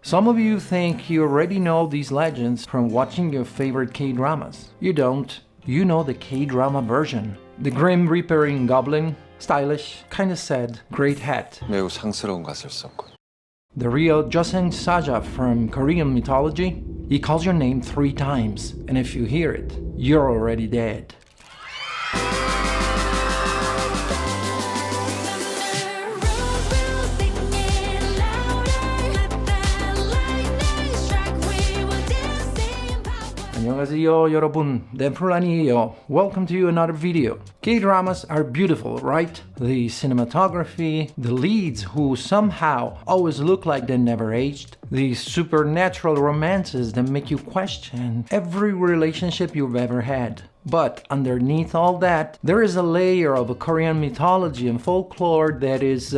Some of you think you already know these legends from watching your favorite K-dramas. You don't. You know the K-drama version. The Grim Reapering Goblin, stylish, kinda sad, great hat. 매우 상스러운 것을 썼군. The real Jeoseung Saja from Korean mythology. He calls your name 3 times, and if you hear it, you're already dead. 안녕하세요 여러분, 네 Frullani예요. Welcome to another video. K-dramas are beautiful, right? The cinematography, the leads who somehow always look like they never aged, the supernatural romances that make you question every relationship you've ever had. But underneath all that, there is a layer of a Korean mythology and folklore that is,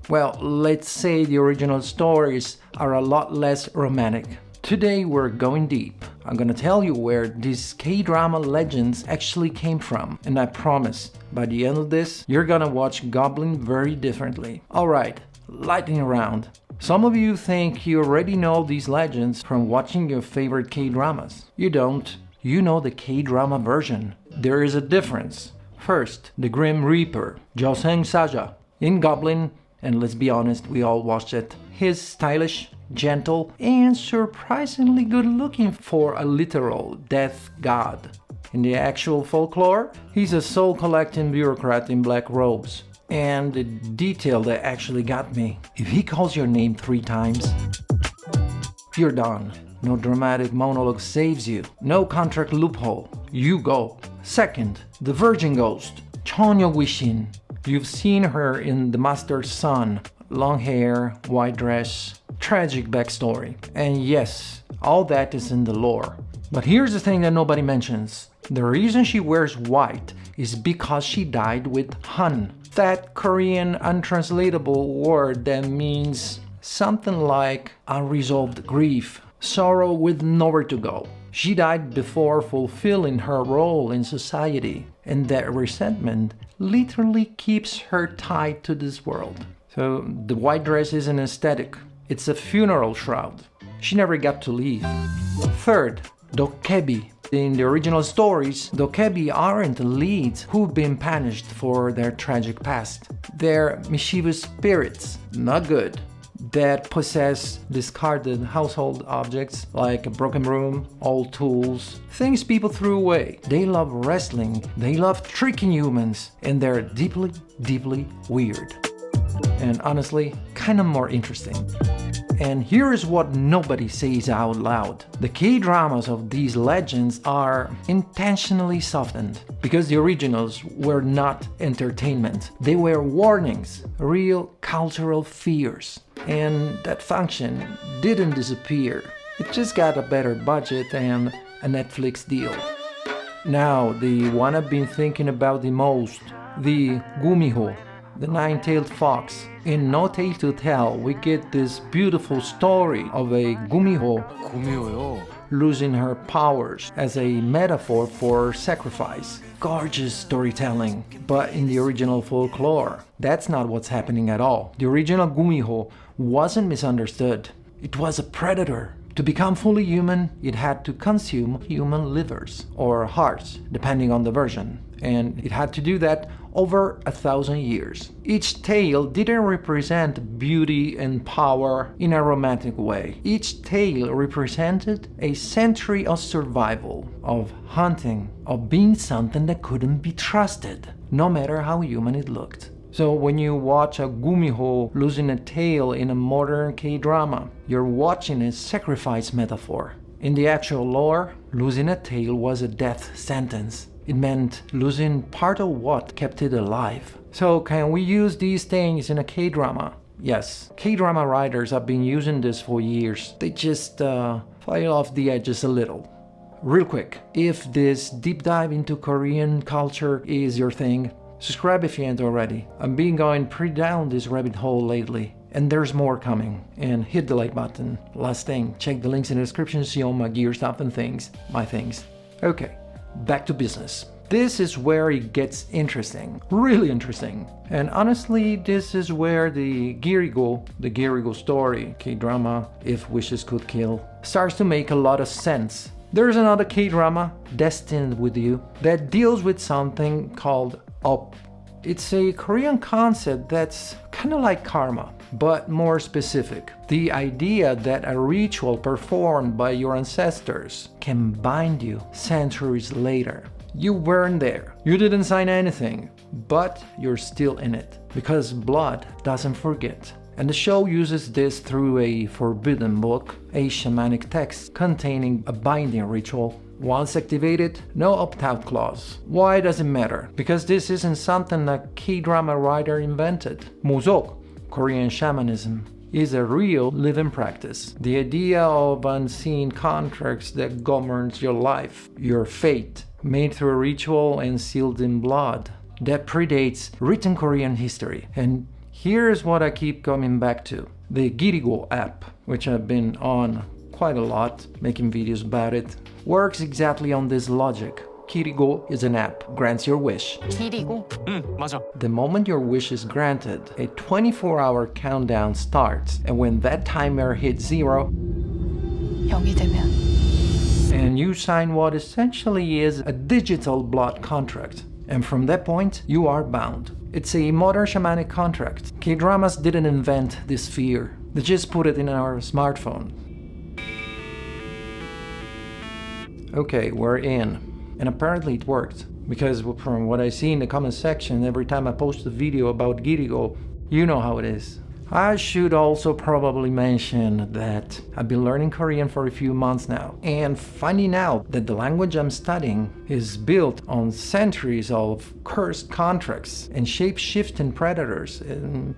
well, let's say the original stories are a lot less romantic. Today we're going deep. I'm gonna tell you where these K-drama legends actually came from, and I promise, by the end of this, you're gonna watch Goblin very differently. Alright, lightning round. Some of you think you already know these legends from watching your favorite K-dramas. You don't. You know the K-drama version. There is a difference. First, the Grim Reaper, Jeoseung Saja. In Goblin, and let's be honest, we all watched it, he's stylish, gentle, and surprisingly good looking for a literal death god. In the actual folklore, he's a soul-collecting bureaucrat in black robes. And the detail that actually got me, if he calls your name 3 times, you're done. No dramatic monologue saves you. No contract loophole. You go. Second, the virgin ghost, Cheonyeok-wishin. You've seen her in The Master's Son. Long hair, white dress, tragic backstory. And yes, all that is in the lore. But here's the thing that nobody mentions. The reason she wears white is because she died with Han. That Korean untranslatable word that means something like unresolved grief, sorrow with nowhere to go. She died before fulfilling her role in society, and that resentment literally keeps her tied to this world. So the white dress is an aesthetic. It's a funeral shroud. She never got to leave. Third, Dokkaebi. In the original stories, Dokkaebi aren't leads who've been punished for their tragic past. They're mischievous spirits, not good, that possess discarded household objects like a broken broom, old tools, things people threw away. They love wrestling, they love tricking humans, and they're deeply, deeply weird. And honestly, kind of more interesting. And here is what nobody says out loud. The K-dramas of these legends are intentionally softened, because the originals were not entertainment. They were warnings, real cultural fears. And that function didn't disappear. It just got a better budget and a Netflix deal. Now, the one I've been thinking about the most, the Gumiho, the nine-tailed fox. In No Tale to Tell, we get this beautiful story of a Gumiho losing her powers as a metaphor for sacrifice. Gorgeous storytelling. But in the original folklore, that's not what's happening at all. The original Gumiho wasn't misunderstood. It was a predator. To become fully human, it had to consume human livers or hearts, depending on the version. And it had to do that over 1,000 years. Each tale didn't represent beauty and power in a romantic way. Each tale represented a century of survival, of hunting, of being something that couldn't be trusted, no matter how human it looked. So when you watch a Gumiho losing a tail in a modern K-drama, you're watching a sacrifice metaphor. In the actual lore, losing a tail was a death sentence. It meant losing part of what kept it alive. So can we use these things in a K-drama? Yes, K-drama writers have been using this for years. They just fly off the edges a little. Real quick, if this deep dive into Korean culture is your thing, subscribe if you ain't already. I've been going pretty down this rabbit hole lately, and there's more coming. And hit the like button. Last thing, check the links in the description to see all my gear stuff and things, my things. Okay. Back to business. This is where it gets interesting, really interesting. And honestly, this is where the Girigo story, K-drama, If Wishes Could Kill, starts to make a lot of sense. There's another K-drama, Destined With You, that deals with something called up. It's a Korean concept that's kind of like karma, but more specific. The idea that a ritual performed by your ancestors can bind you centuries later. You weren't there, you didn't sign anything, but you're still in it, because blood doesn't forget. And the show uses this through a forbidden book, a shamanic text containing a binding ritual. Once activated, no opt-out clause. Why does it matter? Because this isn't something a K-drama writer invented. Musok, Korean shamanism, is a real living practice. The idea of unseen contracts that governs your life, your fate, made through a ritual and sealed in blood, that predates written Korean history. And here's what I keep coming back to. The Girigo app, which I've been on quite a lot, making videos about it, works exactly on this logic. Girigo is an app, grants your wish. Girigo? 맞아. The moment your wish is granted, a 24-hour countdown starts, and when that timer hits 0, 영이 되면 and you sign what essentially is a digital blood contract. And from that point, you are bound. It's a modern shamanic contract. K-dramas didn't invent this fear. They just put it in our smartphone. Okay, we're in. And apparently it worked. Because from what I see in the comment section, every time I post a video about Girigo, you know how it is. I should also probably mention that I've been learning Korean for a few months now, and finding out that the language I'm studying is built on centuries of cursed contracts and shape-shifting predators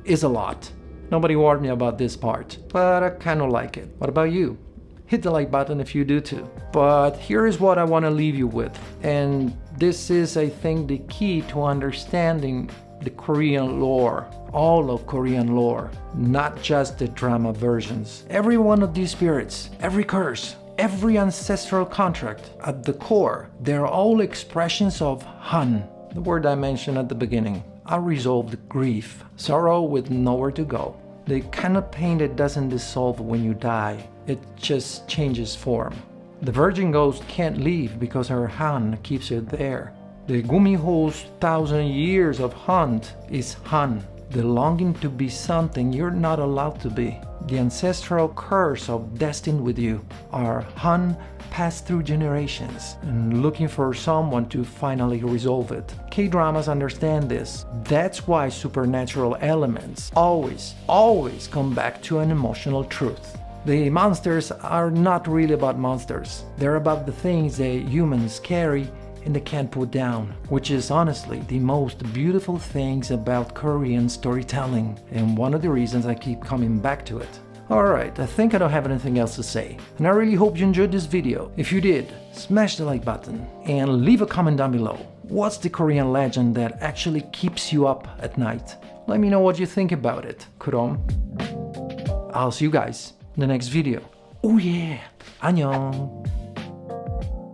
is a lot. Nobody warned me about this part, but I kind of like it. What about you? Hit the like button if you do too. But here is what I want to leave you with, and this is, I think, the key to understanding the Korean lore, all of Korean lore, not just the drama versions. Every one of these spirits, every curse, every ancestral contract, at the core, they're all expressions of Han, the word I mentioned at the beginning. Unresolved grief, sorrow with nowhere to go. The kind of pain that doesn't dissolve when you die, it just changes form. The virgin ghost can't leave because her Han keeps her there. The Gumiho's 1,000 years of hunt is Han, the longing to be something you're not allowed to be. The ancestral curse of destined with you are Han passed through generations and looking for someone to finally resolve it. K-dramas understand this. That's why supernatural elements always come back to an emotional truth. The monsters are not really about monsters. They're about the things that humans carry and they can't put down, which is honestly the most beautiful things about Korean storytelling, and one of the reasons I keep coming back to it. Alright, I think I don't have anything else to say, and I really hope you enjoyed this video. If you did, smash the like button and leave a comment down below. What's the Korean legend that actually keeps you up at night? Let me know what you think about it. Krom. I'll see you guys in the next video. Oh yeah, 안녕.